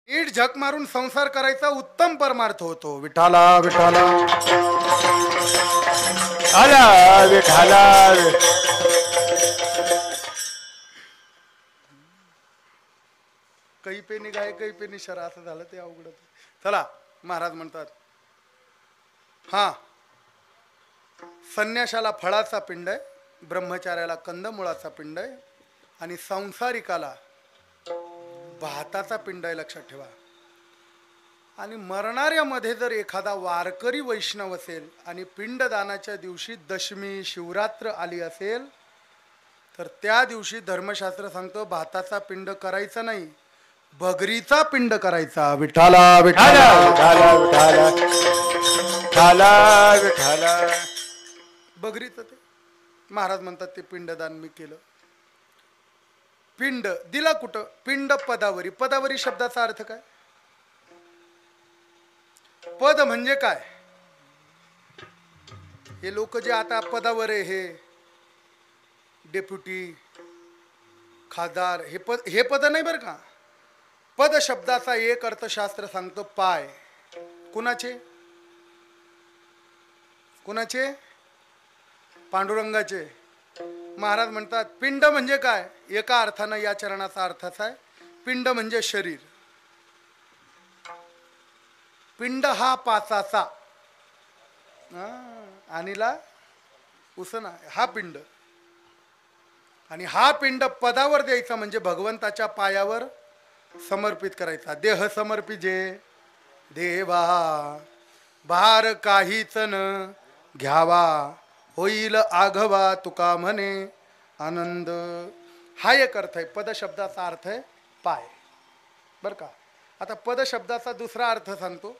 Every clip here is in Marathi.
नीट झक मारून संसार करायचा उत्तम परमार्थ होतो. विठाला विठाला आला विठाला. काही पे निघाय काही पे निशरा असं झालं ते अवघड. चला महाराज म्हणतात हा संन्याशाला फळाचा पिंड आहे, ब्रह्मचार्याला कंदमुळाचा पिंड आहे आणि संसारिकाला भाताचा पिंड आहे. लक्षात ठेवा. आणि मरणाऱ्यामध्ये जर एखादा वारकरी वैष्णव असेल आणि पिंडदानाच्या दिवशी दशमी शिवरात्र आली असेल तर त्या दिवशी धर्मशास्त्र सांगतं भाताचा पिंड करायचा नाही, भगरीचा पिंड करायचा. विठाला विठाला विठाला विठाला विठाला विठाला. बगरीचं ते महाराज म्हणतात ते पिंडदान मी केलं. पिंड दिला कुठं? पिंड पदावरी. पदावरी शब्दाचा अर्थ काय? पद म्हणजे काय? हे लोक जे आता पदावर आहे, हे डेप्युटी खासदार, हे पद नाही बरं का. पद शब्दाचा एक अर्थशास्त्र सांगतो पाय. कुणाचे? कुणाचे? पांडुरंगाचे. महाराज म्हणतात पिंड म्हणजे काय? एका अर्थानं या चरणाचा अर्थ असा आहे, पिंड म्हणजे शरीर. पिंड हा पाचाचा आणिला उसना हा पिंड. आणि हा पिंड पदावर द्यायचा म्हणजे भगवंताच्या पायावर समर्पित करायचा. देह समर्पिजे देवा भार काहीच न घ्यावा, होईल आघवा तुका म्हणे आनंद. हा एक अर्थ आहे. पद शब्दाचा अर्थ आहे पाय बर का. आता पद शब्दाचा दुसरा अर्थ सांगतो.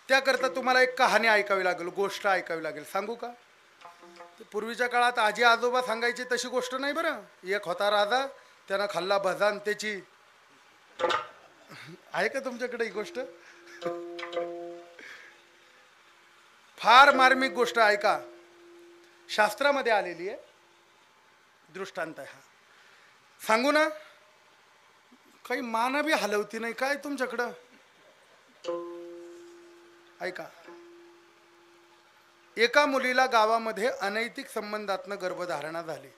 त्याकरता तुम्हाला एक कहाणी ऐकावी लागेल, गोष्ट ऐकावी लागेल. सांगू का? पूर्वीच्या काळात आजी आजोबा सांगायची तशी गोष्ट नाही बरं. एक होता राजा, त्यानं खाल्ला भजान त्याची. आहे का तुमच्याकडे ही गोष्ट? फार मार्मिक गोष्ट ऐका. शास्त्रामध्ये आलेली आहे, दृष्टांत आहे हा. सांगू ना? काही मान बी हलवती नाही काय तुमच्याकडं? ऐका. एका मुलीला गावामध्ये अनैतिक संबंधातनं गर्भधारणा झाली.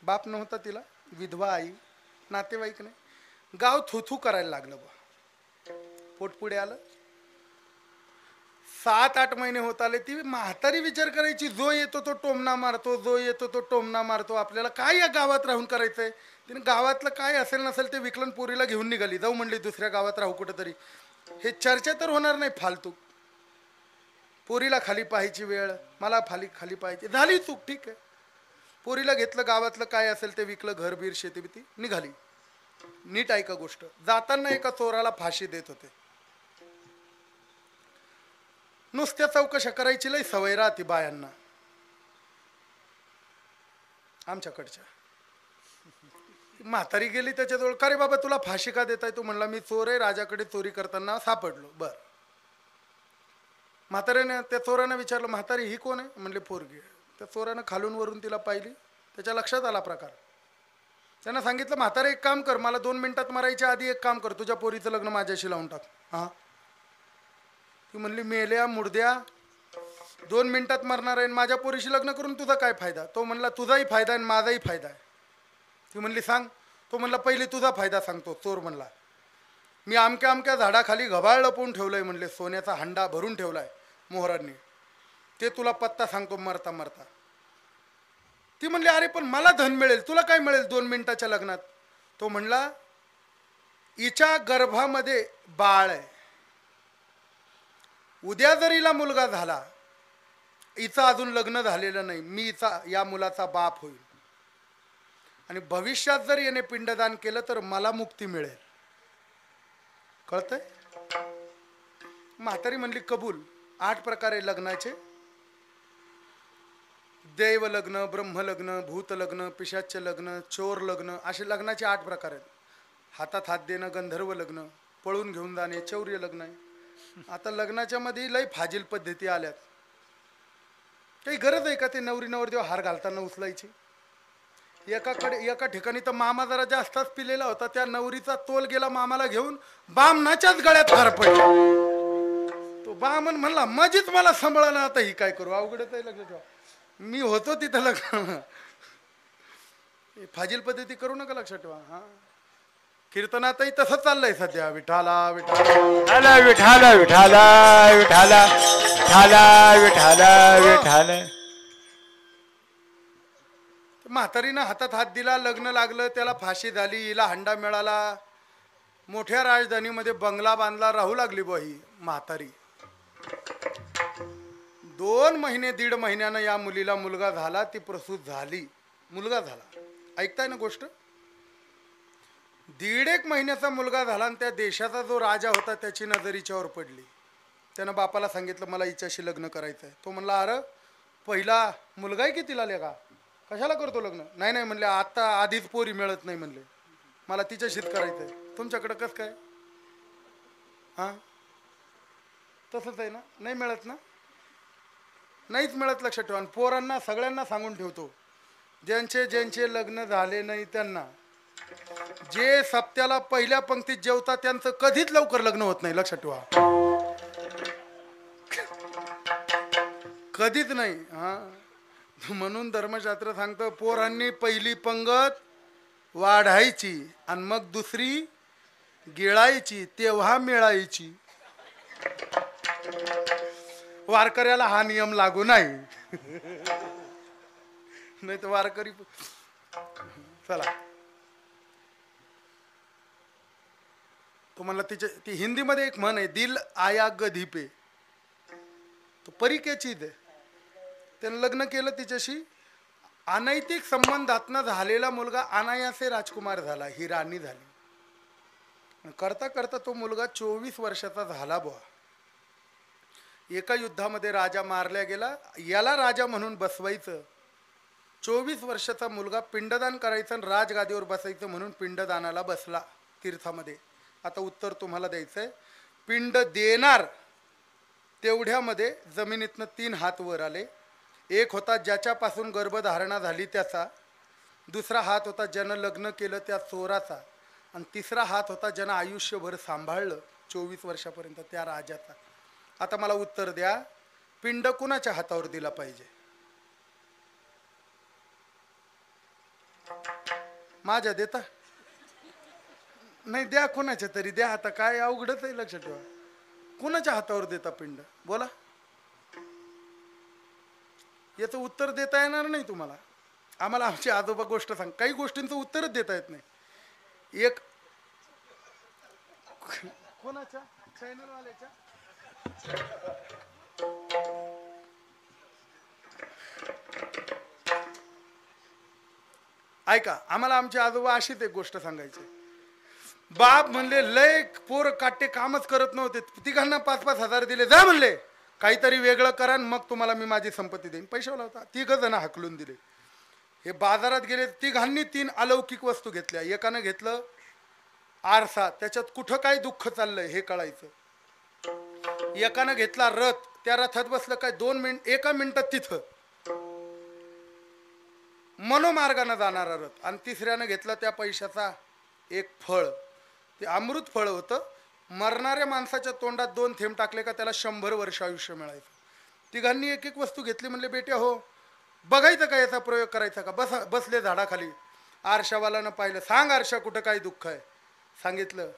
बाप नव्हता तिला, विधवा आई, नातेवाईक नाही. गाव थुथू करायला लागलं बा. पोटपुढे आलं. 7-8 महिने होत आले. ती म्हातारी विचार करायची, जो येतो तो टोमणा मारतो, जो येतो तो टोमणा मारतो, आपल्याला काय या गावात राहून करायचंय. तिने गावातलं काय असेल नसेल ते विकलन पोरीला घेऊन निघाली. जाऊ म्हणली दुसऱ्या गावात राहू कुठंतरी. हे चर्चा तर होणार नाही फालतू. पोरीला खाली पाहायची वेळ, मला खाली पाहायची. झाली चूक, ठीक आहे. पोरीला घेतलं, गावातलं काय असेल ते विकलं, घर बीर शेती बिती, निघाली. नीट ऐका गोष्ट. जाताना एका चोराला फाशी देत होते. नुसत्या चौकशा करायची लय सवय राहते बायांना आमच्याकडच्या. म्हातारी गेली त्याच्याजवळ. का रे बाबा तुला फाशी का देताय? तू म्हणला मी चोर आहे, राजाकडे चोरी करताना सापडलो. बर. म्हातारीने त्या चोरानं विचारलं, म्हातारी ही कोण आहे? म्हणले पोरगी. त्या चोरानं खालून वरून तिला पाहिली. त्याच्या लक्षात आला प्रकार. त्यानं सांगितलं, म्हातारे एक काम कर, मला 2 मिनिटात मारायच्या आधी एक काम कर, तुझ्या पोरीचं लग्न माझ्याशी लावून टाक. हा. ती म्हणली मेल्या मुर्द्या, 2 मिनिटात मरणार आहे, माझ्या पोरीशी लग्न करून तुझा काय फायदा? तो म्हणला तुझाही फायदा आहे माझाही फायदा आहे. ती म्हणली सांग. तो म्हणला पहिले तुझा फायदा सांगतो. चोर म्हणला मी आमक्या आमक्या झाडाखाली घबाळ लपवून ठेवलंय, म्हणले सोन्याचा हंडा भरून ठेवलाय मोहरांनी, ते तुला पत्ता सांगतो मरता मरता. ती म्हणली अरे पण मला धन मिळेल, तुला काय मिळेल 2 मिनिटाच्या लग्नात? तो म्हणला हिच्या गर्भामध्ये बाळ आहे, उद्या जर हिला मुलगा झाला, हिचं अजून लग्न झालेलं नाही, मी या मुलाचा बाप होईल आणि भविष्यात जर याने पिंडदान केलं तर मला मुक्ती मिळेल. कळतंय? म्हातारी म्हणली कबूल. 8 प्रकारे लग्नाचे. देव लग्न, ब्रह्म लग्न, भूत लग्न, पिशाच्य लग्न, चोर लग्न, असे लग्नाचे 8 प्रकार आहेत. हातात हात देणं गंधर्व लग्न, पळून घेऊन जाणे चौर्य लग्न आहे. आता लग्नाच्या मध्ये लय फाजील पद्धती आल्यात. काही गरज आहे का ते नवरी नवरदेव हार घालताना उचलायची? एका ठिकाणी तर मामा जरा जास्तच पिलेला होता, त्या नवरीचा तोल गेला मामाला घेऊन बामणाच्याच गळ्यात फार पडला. तो बामण म्हणला मजीच मला सांभाळा ना, आता ही काय करू, अवघडच आहे. लग्न ठेवा, मी होतो तिथं लग्न. फाजील पद्धती करू नका, लक्षात ठेवा. हा, कीर्तनातही तसंच चाललंय सध्या. विठाला विठाला विठाला विठाला विठाला विठाला विठाला विठाला. म्हातारीनं हातात हात दिला, लग्न लागलं, त्याला फाशी झाली, हिला हंडा मिळाला, मोठ्या राजधानीमध्ये बंगला बांधला, राहू लागली बुवा ही म्हातारी. 2 महिने 1.5 महिन्यानं या मुलीला मुलगा झाला, ती प्रसूत झाली, मुलगा झाला. ऐकताय ना गोष्ट? 1.5 महिन्याचा मुलगा झाला आणि त्या देशाचा जो राजा होता त्याची नजर हिच्यावर पडली. त्यानं बापाला सांगितलं मला हिच्याशी लग्न करायचं आहे. तो म्हणला अरे पहिला मुलगा आहे की तिला लेगा, कशाला करतो लग्न? नाही नाही म्हणले, आता आधीच पोरी मिळत नाही म्हणले, मला तिच्याशीच करायचं आहे. तुमच्याकडं कसं काय? हां तसंच आहे ना, नाही मिळत ना, नाहीच मिळत, लक्षात ठेवा. पोरांना सगळ्यांना सांगून ठेवतो, ज्यांचे लग्न झाले नाही त्यांना, जे सप्त्याला पहिल्या पंक्तीत जेवतात त्यांचं कधीच लवकर लग्न होत नाही, लक्षात ठेवा. कधीच नाही. हा, म्हणून धर्मशास्त्र सांगतं पोरांनी पहिली पंगत वाढायची आणि मग दुसरी गिळायची, तेव्हा मिळायची. वारकऱ्याला हा नियम लागू नाही. नाही तर वारकरी. चला, तुम्हाला तिचे ती हिंदीमध्ये एक म्हण आहे, दिल आया गधी पे. तो परिकेची दे. त्यानं लग्न केलं तिच्याशी, अनैतिक संबंधातनं झालेला मुलगा अनायासे राजकुमार झाला, ही राणी झाली. करता करता तो मुलगा 24 वर्षाचा झाला बुवा. एका युद्धामध्ये राजा मारला गेला, याला राजा म्हणून बसवायचं. 24 वर्षाचा मुलगा पिंडदान करायचं आणि राजगादीवर बसायचं म्हणून पिंडदानाला बसला तीर्थामध्ये. आता उत्तर तुम्हाला द्यायचं आहे. पिंड देणार तेवढ्यामध्ये जमिनीतनं 3 हात वर आले. एक होता ज्याच्यापासून गर्भधारणा झाली त्याचा, दुसरा हात होता ज्यानं लग्न केलं त्या चोराचा, आणि तिसरा हात होता ज्यानं आयुष्यभर सांभाळलं 24 वर्षापर्यंत त्या राजाचा. आता मला उत्तर द्या, पिंड कुणाच्या हातावर दिला पाहिजे? माझ्या देता नाही, द्या कुणाच्या तरी द्या. आता काय अवघडच आहे, लक्षात ठेवा. कुणाच्या हातावर देता पिंड? बोला. याचं उत्तर देता येणार नाही तुम्हाला. आम्हाला आमचे आजोबा गोष्ट सांग, काही गोष्टींचं उत्तरच देता येत नाही. एक कोणाच्या चॅनलवाल्याच्या ऐका, आम्हाला आमचे आजोबा अशीच एक गोष्ट सांगायची. बाप म्हणले लय पोर काटे कामच करत नव्हते, तिघांना 5-5 हजार दिले, जा म्हणले काहीतरी वेगळं करा मग तुम्हाला मी माझी संपत्ती देईन. पैशावाला होता, 3 जण हाकलून दिले. हे बाजारात गेले, तिघांनी 3 अलौकिक वस्तू घेतल्या. एकानं घेतलं आरसा, त्याच्यात कुठं काय दुःख चाललंय हे कळायचं. एकानं घेतला रथ, त्या रथात बसलं काय 1 मिनिटात तिथं मनोमार्गानं जाणारा रथ. आणि तिसऱ्यानं घेतला त्या पैशाचा एक फळ, ते अमृत फळ होतं. मरणाऱ्या माणसाच्या तोंडात 2 थेंब टाकले का त्याला 100 वर्ष आयुष्य मिळायचं. तिघांनी एक वस्तू घेतली. म्हणले बेटे हो बघायचं का, याचा प्रयोग करायचा का? बसले झाडाखाली. आरशावाल्यानं पाहिलं, सांग आरशा कुठं काय दुःख आहे? सांगितलं,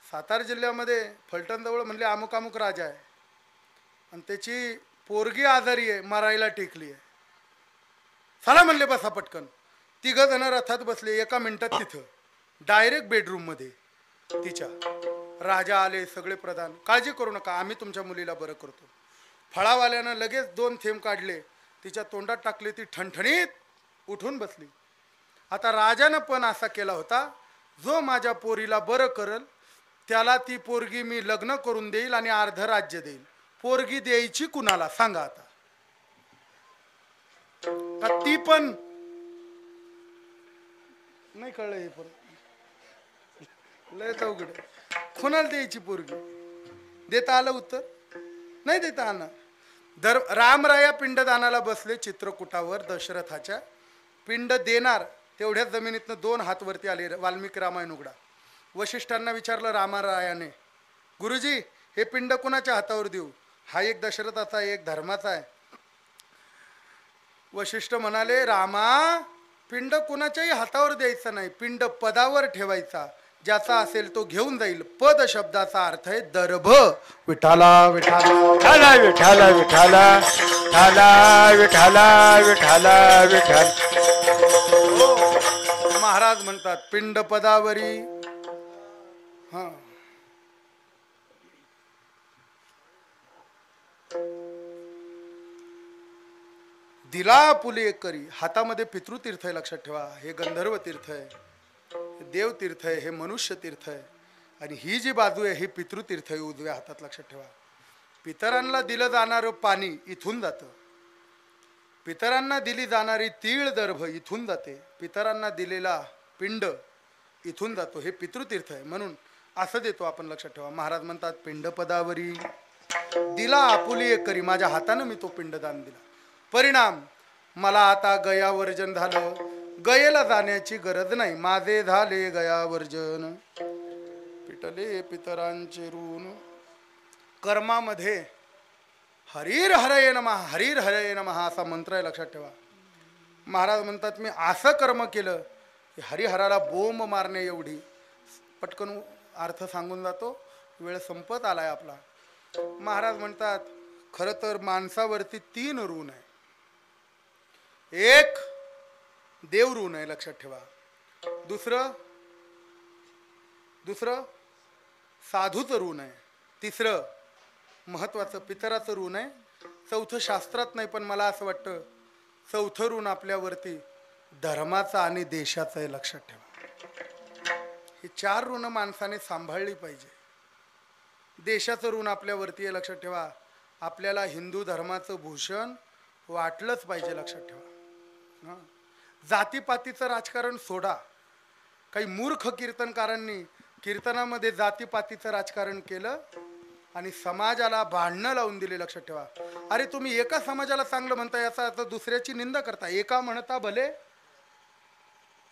सातारा जिल्ह्यामध्ये फलटणजवळ म्हणले अमुक अमुक राजा आहे आणि त्याची पोरगी आजारी आहे, मरायला टेकली आहे. चला म्हणले बसा पटकन. 3 जण रथात बसले. 1 मिनिटात तिथं डायरेक्ट बेडरूममध्ये तिच्या राजा आले, सगळे प्रधान. काळजी करू नका, आम्ही तुमच्या मुलीला बरं करतो. फळावाल्यानं लगेच 2 थेंब काढले, तिच्या तोंडात टाकले. ती ठणठणीत उठून बसली. आता राजानं पण असा केला होता, जो माझ्या पोरीला बरं करल त्याला ती पोरगी मी लग्न करून देईल आणि अर्ध राज्य देईल. पोरगी द्यायची कुणाला सांगा आता? का ती पण नाही कळलं हे पण लय अवघड. कोणाला द्यायची पोरगी? देता आलं उत्तर? नाही देता आलं. रामराया पिंडदानाला बसले चित्रकूटावर दशरथाच्या. पिंड देणार तेवढ्याच जमिनीतनं 2 हात वरती आले. वाल्मिकी रामायण उघडा. वशिष्ठांना विचारलं रामारायाने, गुरुजी हे पिंड कुणाच्या हातावर देऊ? हा एक दशरथाचा एक धर्माचा आहे. वशिष्ठ म्हणाले, रामा पिंड कुणाच्याही हातावर द्यायचं नाही, पिंड पदावर ठेवायचा, ज्याचा असेल तो घेऊन जाईल. पद शब्दाचा अर्थ आहे दर्भ. विठाला विठाला विठाला विठाला विठाला विठाला विठाला विठाल. महाराज म्हणतात पिंड पदावरी. हा दिला पुले करी. हातामध्ये पितृतीर्थ आहे, लक्षात ठेवा. हे गंधर्व तीर्थ आहे, देव तीर्थ आहे, हे मनुष्य तीर्थ आहे. आणि ही जी बाजू आहे ही पितृतीर्थ आहे उजव्या हातात, लक्षात ठेवा. पितरांना दिलं जाणारं पाणी इथून जातं. पितरांना दिली जाणारी तीळ दर्भ इथून जाते. पितरांना दिलेला पिंड इथून जातो. हे पितृतीर्थ आहे, म्हणून असं देतो आपण, लक्षात ठेवा. महाराज म्हणतात पिंड पदावरी दिला आपुली करी. माझ्या हातानं मी तो पिंडदान दिला. परिणाम मला आता गयावर्जन झालं. गयेला जाण्याची गरज नाही. माझे झाले गयावर्जन. पिटले पितरांचे ऋण. कर्मामध्ये हरीर हरये नमः, हरीर हरये नमः असा मंत्र आहे, लक्षात ठेवा. महाराज म्हणतात मी असं कर्म केलं की हरिहराला बोंब मारणे एवढी. पटकन अर्थ सांगून जातो, वेळ संपत आलाय आपला. महाराज म्हणतात खरं तर माणसावरती 3 ऋण आहे. एक देव ऋण आहे, लक्षात ठेवा. दुसरं साधूचं ऋण आहे. तिसरं महत्वाचं पितराचं ऋण आहे. चौथं शास्त्रात नाही, पण मला असं वाटतं चौथं ऋण आपल्यावरती धर्माचं आणि देशाचं आहे, लक्षात ठेवा. ही 4 ऋण माणसाने सांभाळली पाहिजे. देशाचं ऋण आपल्यावरती आहे, लक्षात ठेवा. आपल्याला हिंदू धर्माचं भूषण वाटलंच पाहिजे, लक्षात ठेवा. जातीपातीचं राजकारण सोडा. काही मूर्ख कीर्तनकारांनी कीर्तनामध्ये जातीपातीचं राजकारण केलं आणि समाजाला भांडणं लावून दिले, लक्षात ठेवा. अरे तुम्ही एका समाजाला चांगलं म्हणता, याचा अर्थ दुसऱ्याची निंदा करता. एका म्हणता भले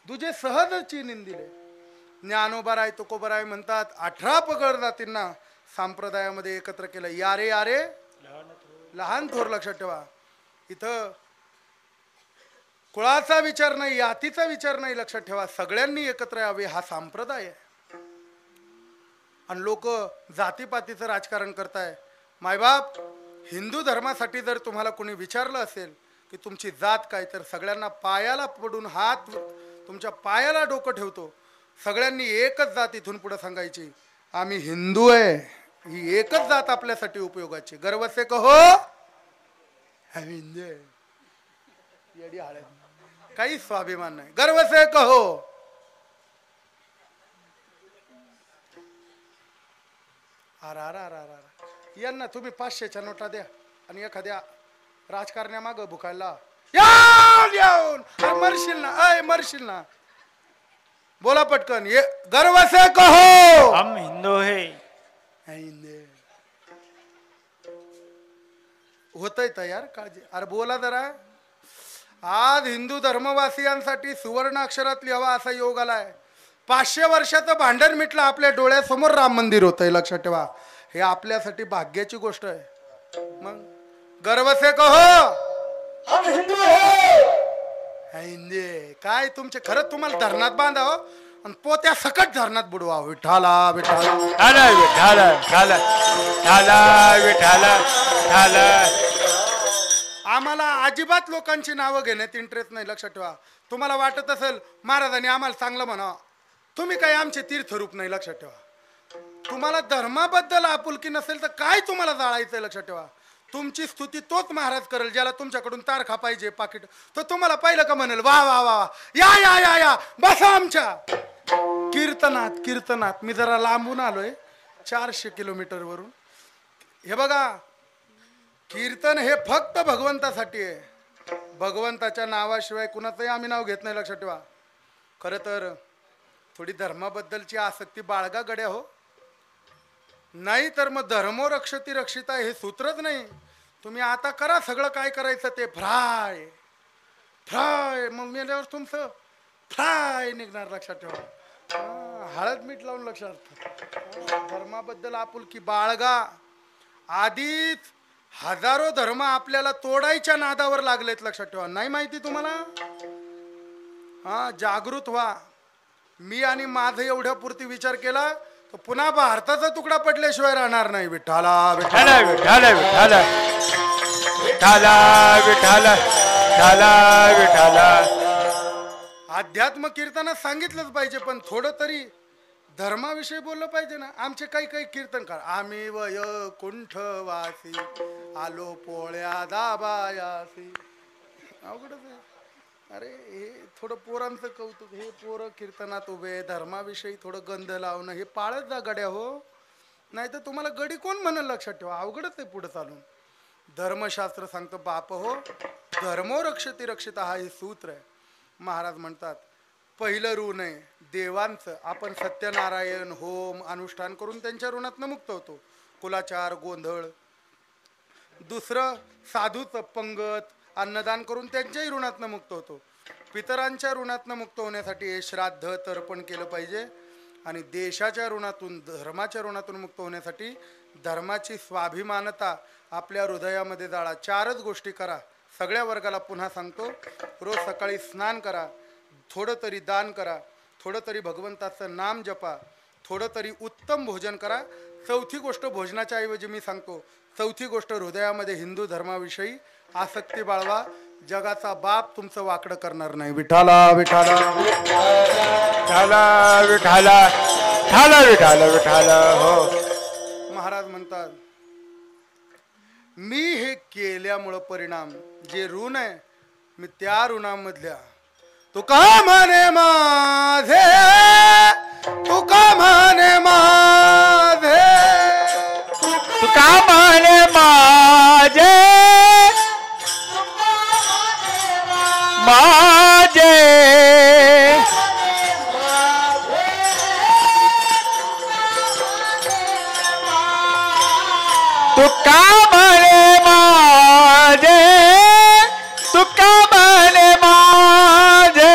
दुजे सहजची निंदिले. ज्ञानोबराय तुकोबराय म्हणतात 18 पगड जातींना संप्रदायामध्ये एकत्र केलं. यारे यारे लहान थोर, लक्षात ठेवा. इथं कुळाचा विचार नाही, जातीचा विचार नाही, लक्षात ठेवा. सगळ्यांनी एकत्र यावे हा संप्रदाय आहे. आणि लोक जातीपातीचं राजकारण करताय. मायबाप, हिंदू धर्मासाठी जर तुम्हाला कोणी विचारलं असेल की तुमची जात काय, तर सगळ्यांना पायाला पडून हात तुमच्या पायाला डोकं ठेवतो. सगळ्यांनी एकच जात इथून पुढे सांगायची, आम्ही हिंदू आहे. ही एकच जात आपल्यासाठी उपयोगाची. गर्व से कहो हिंदू. काही स्वाभिमान नाही. गर्व से कहो. यांना तुम्ही 500च्या नोटा द्या आणि एखाद्या राजकारण्यामाग भुकायला मरशील ना, अय मरशील ना. बोला पटकन, ये गर्व से कहो हम हिंदू है. होतय तयार काळजी. अरे बोला जरा. आज हिंदू धर्मवासियांसाठी सुवर्ण अक्षरात लिहावा असा योग आलाय. 500 वर्षाचं भांडण मिटलं, आपल्या डोळ्यासमोर राम मंदिर होतंय, लक्षात ठेवा. हे आपल्यासाठी भाग्याची गोष्ट आहे. मग गर्व से कहो हम हिंदू है. काय तुमचे खरंच तुम्हाला धरणात बांधाव आणि पोत्या सकट धरणात बुडवा. विठाला विठाला विठाला विठाला विठाला विठाला विठाला. आम्हाला अजिबात लोकांची नावं घेण्यात इंटरेस्ट नाही, लक्षात ठेवा. तुम्हाला वाटत असेल महाराजांनी आम्हाला चांगलं म्हणावं, तुम्ही काही आमचे तीर्थरूप नाही, लक्षात ठेवा. तुम्हाला धर्माबद्दल आपुलकी नसेल तर काय तुम्हाला जाळायचंय, लक्षात ठेवा. तुमची स्तुती तोच महाराज करेल ज्याला तुमच्याकडून तारखा पाहिजे, पाकिट. तो तुम्हाला पाहिलं का म्हणेल वा वा वा या या या या बसा आमच्या कीर्तनात. कीर्तनात मी जरा लांबून आलोय 400 किलोमीटर वरून. हे बघा, कीर्तन हे फक्त भगवंतासाठी आहे. भगवंताच्या नावाशिवाय कुणाचंही आम्ही नाव घेत नाही, लक्षात ठेवा. खरं तर थोडी धर्माबद्दलची आसक्ती बाळगा गड्या हो. नाही तर मग धर्मो रक्षती रक्षिता हे सूत्रच नाही. तुम्ही आता करा सगळं काय करायचं ते फ्राय. फ्राय, मग मेल्यावर तुमचं फ्राय निघणार, लक्षात ठेवा. हळद मीठ लावून लक्षात. धर्माबद्दल आपुलकी बाळगा. आधीच हजारो धर्म आपल्याला तोडायच्या नादावर लागलेत, लक्षात ठेवा. नाही माहिती तुम्हाला? जागृत व्हा. मी आणि माझं एवढ्या पुरती विचार केला तर पुन्हा भारताचा तुकडा पडल्याशिवाय राहणार नाही. विठ्ठला विठाला विठाला विठाला विठाला विठाला विठाला विठाला. अध्यात्म कीर्तनात सांगितलंच पाहिजे, पण थोडं तरी धर्माविषयी बोललं पाहिजे ना. आमचे काही काही कीर्तनकार, आम्ही वय कुंठवासी आलो पोळ्या दाबायासी. अवघडच आहे. अरे हे थोडं पोरांचं कौतुक. हे पोरं कीर्तनात उभे, धर्माविषयी थोडं गंध लावणं हे पाळत जा गड्या हो. नाही तर तुम्हाला गडी कोण म्हणेल, लक्षात ठेवा. अवघडच आहे पुढे चालून. धर्मशास्त्र सांगतं बाप हो, धर्मो रक्षती रक्षिता, हा हे सूत्र आहे. महाराज म्हणतात पहिलं ऋण आहे देवांचं. आपण सत्यनारायण होम अनुष्ठान करून त्यांच्या ऋणातनं मुक्त होतो, कुलाचार गोंधळ. दुसरं साधूचं पंगत अन्नदान करून त्यांच्याही ऋणातनं मुक्त होतो. पितरांच्या ऋणातनं मुक्त होण्यासाठी हे श्राद्ध तर्पण केलं पाहिजे. आणि देशाच्या ऋणातून धर्माच्या ऋणातून मुक्त होण्यासाठी धर्माची स्वाभिमानता आपल्या हृदयामध्ये जाळा. 4च गोष्टी करा. सगळ्या वर्गाला पुन्हा सांगतो, रोज सकाळी स्नान करा, थोडं तरी दान करा, थोडं तरी भगवंताचं नाम जपा, थोडं तरी उत्तम भोजन करा. 4थी गोष्ट भोजनाच्या ऐवजी मी सांगतो, 4थी गोष्ट हृदयामध्ये हिंदू धर्माविषयी आसक्ती बाळवा. जगाचा बाप तुमचं वाकडं करणार नाही. विठाला विठाला विठाला विठाला विठाला विठाला विठाला. हो महाराज म्हणतात मी हे केल्यामुळं परिणाम जे ऋण आहे मी त्या ऋणामधल्या तुका म्हणे माझे, तुका म्हणे माझे, तुका म्हणे माझे माझे, तुका म्हणे माझे, तुका म्हणे माझे.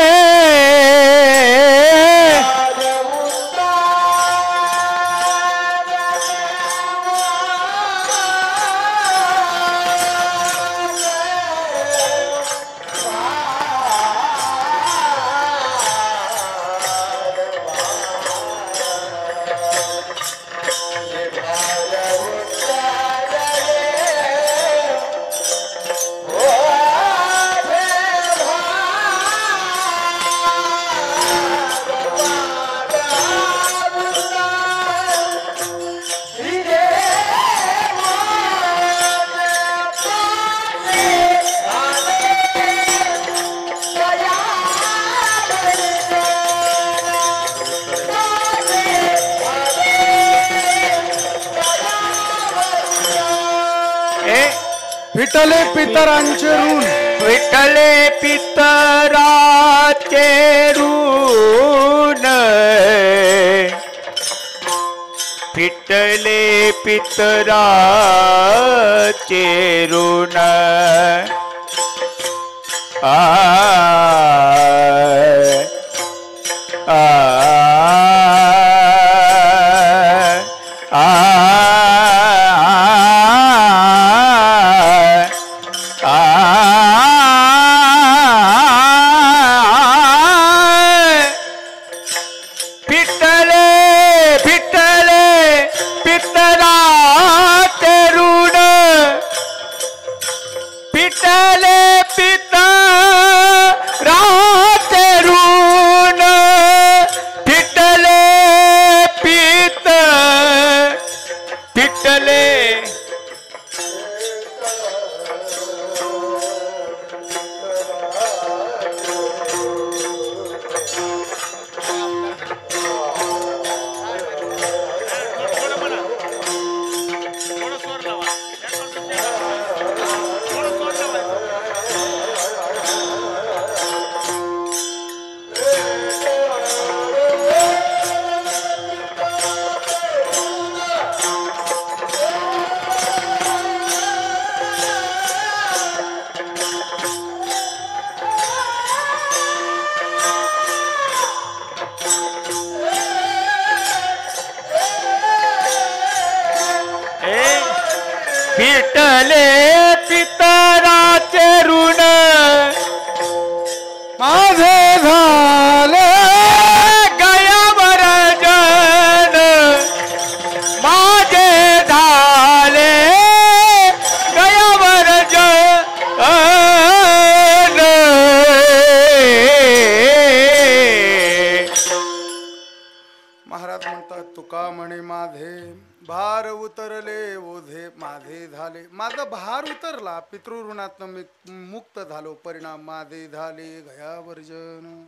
विठ्ठले पितरांचे ऋण, विठ्ठले पितराचे ऋण, विठ्ठले पितराचे ऋण. आ फिटले पितराचे ऋण माझे झाले गयावर जन माझे झाले गयावर जन महाराज म्हणतात तुका म्हणे माझे भार उतरले ओझे माझे झाले. माझा भार उतरला, पितृऋणातनं मी मुक्त झालो, परिणाम माझे झाले गयावर्जन.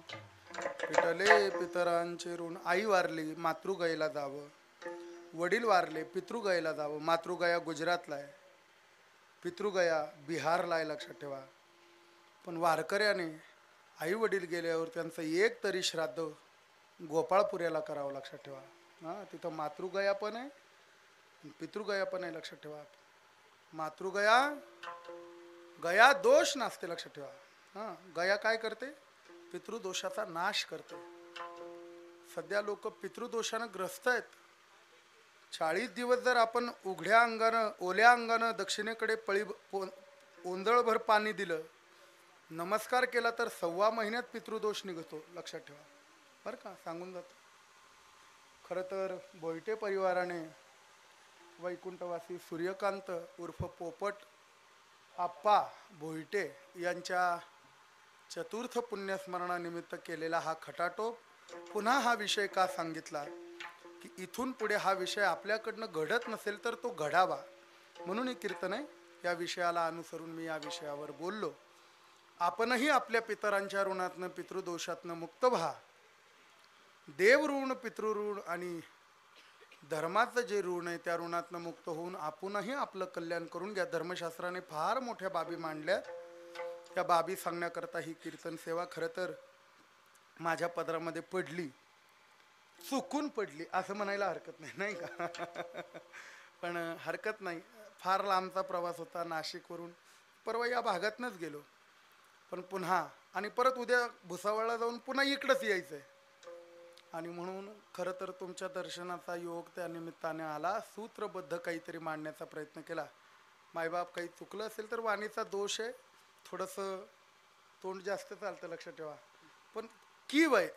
पिटले पितरांचे ऋण. आई वारली, मातृगयेला जावं. वडील वारले, पितृगयेला जावं. मातृगया गुजरातला आहे, पितृगया बिहारला आहे, लक्षात ठेवा. पण वारकऱ्याने आई वडील गेल्यावर त्यांचं एक तरी श्राद्ध गोपाळपुऱ्याला करावं, लक्षात ठेवा. हां, तिथं मातृगया पण आहे, पितृगया पण आहे, लक्षात ठेवा. मातृगया गया दोष नसते, लक्षात ठेवा. हां, गया काय करते? पितृदोषाचा नाश करते. सध्या लोक पितृदोषानं ग्रस्त आहेत. 40 दिवस जर आपण उघड्या अंगानं ओल्या अंगानं दक्षिणेकडे ओंदळभर पाणी दिलं, नमस्कार केला, तर 1.25 महिन्यात पितृदोष निघतो, लक्षात ठेवा बरं का, सांगून जातो. खरं तर बोईटे परिवाराने वैकुंठवासी सूर्यकांत उर्फ पोपट आप्पा बोईटे यांच्या चतुर्थ पुण्यस्मरणानिमित्त केलेला हा खटाटोप. पुन्हा हा विषय का सांगितला की इथून पुढे हा विषय आपल्याकडनं घडत नसेल तर तो घडावा, म्हणून ही कीर्तन आहे. या विषयाला अनुसरून मी या विषयावर बोललो. आपणही आपल्या पितरांच्या ऋणातनं पितृदोषातनं मुक्त व्हा. देव ऋण, पितृऋण आणि धर्माचं जे ऋण आहे त्या ऋणातनं मुक्त होऊन आपणही आपलं कल्याण करून घ्या. धर्मशास्त्राने फार मोठ्या बाबी मांडल्यात. त्या बाबी सांगण्याकरता ही कीर्तन सेवा खरं तर माझ्या पदरामध्ये पडली, चुकून पडली असं म्हणायला हरकत नाही, नाही का? पण हरकत नाही. फार लांबचा प्रवास होता नाशिकवरून. परवा या भागातनंच गेलो, पण पुन्हा आणि परत उद्या भुसावळला जाऊन पुन्हा इकडंच यायचं आहे. आणि म्हणून खरं तर तुमच्या दर्शनाचा योग त्या निमित्ताने आला. सूत्रबद्ध काहीतरी मांडण्याचा प्रयत्न केला. मायबाप काही चुकलं असेल तर वाणीचा दोष आहे, थोडंसं तोंड जास्त चालतं, लक्षात ठेवा. पण की वय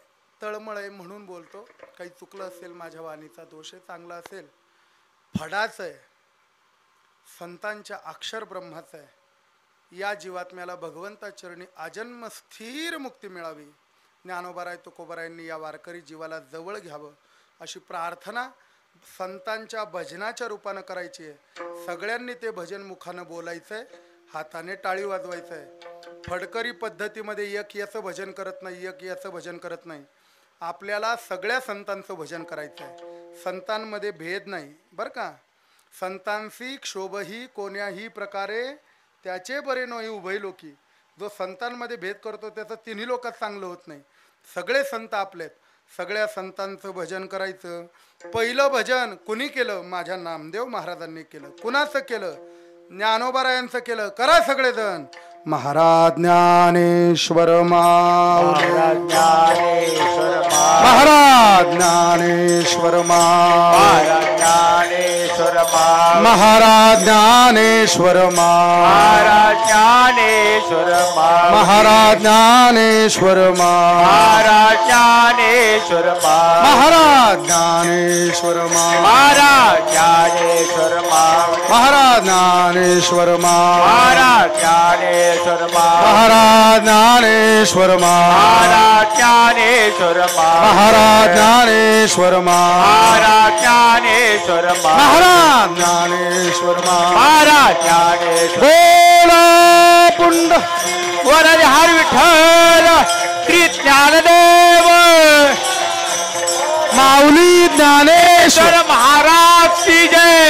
तळमळ आहे म्हणून बोलतो. काही चुकलं असेल, माझ्या वाणीचा दोष आहे. चांगला असेल, फडाचं आहे, संतांच्या अक्षर ब्रह्माचं आहे. या जीवात्म्याला भगवंता चरणी आजन्म स्थिर मुक्ती मिळावी. ज्ञानोबाराय तुकोबारायांनी या वारकरी जीवाला जवळ घ्यावं अशी प्रार्थना संतांच्या भजनाच्या रूपानं करायची आहे. सगळ्यांनी ते भजन मुखानं बोलायचं आहे, हाताने टाळी वाजवायचं आहे. फडकरी पद्धतीमध्ये एक याचं भजन करत नाही, एक याचं भजन करत नाही. आपल्याला सगळ्या संतांचं भजन करायचं आहे. संतांमध्ये भेद नाही बरं का. संतांशी क्षोभही कोण्याही प्रकारे त्याचे बरे नोही उभय लोकी. जो संतांमध्ये भेद करतो त्याचं तिन्ही लोकात चांगलं होत नाही. सगळे संत आपलेत, सगळ्या संतांचं भजन करायचं. पहिलं भजन कुणी केलं? माझ्या नामदेव महाराजांनी केलं. कुणाचं केलं? ज्ञानोबारायांचं केलं. करा सगळेजण. महाराज ज्ञानेश्वर माऊली, महाराज ज्ञानेश्वर माऊली, महाराज ज्ञानेश्वर महाराज ज्ञानेश्वर महाराज ज्ञानेश्वर महाराज ज्ञानेश्वर महाराज ज्ञानेश्वर महाराज ज्ञानेश्वर महाराज ज्ञानेश्वर महाराज ज्ञानेश्वर महाराज ज्ञानेश्वर महाराज ज्ञानेश्वर महाराज ज्ञानेश्वर महाराज ज्ञानेश्वर महाराज ज्ञानेश्वर महाराज ज्ञानेश्वर. बोला पुंड वरद हर विठ्ठल श्री ज्ञानदेव माऊली ज्ञानेश्वर महाराज की जय.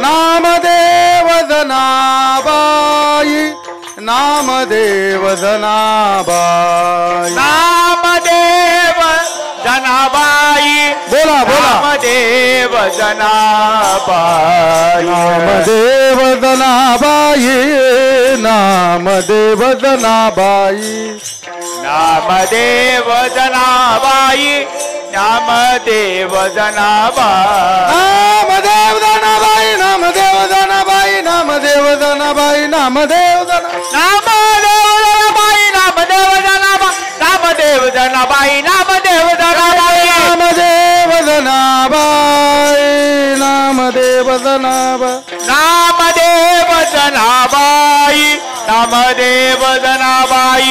नामदेव जनाबाई, नामदेव जनाबाई, नामदेव जनाबाई. बोला बोला. नामदेव जनाबाई. नामदेव जनाबाई, नामदेव जनाबाई, नामदेव जनाबाई, नामदेव जनाबाई नामदेव जनाबाई नामदेव जनाबाई नामदेव जनाबाई नामदेव जनाबाई नामदेव जनाबाई नामदेव जनाबाई नामदेव जनाबाई नामदेव जनाबाई नामदेव जनाबाई नामदेव जनाबाई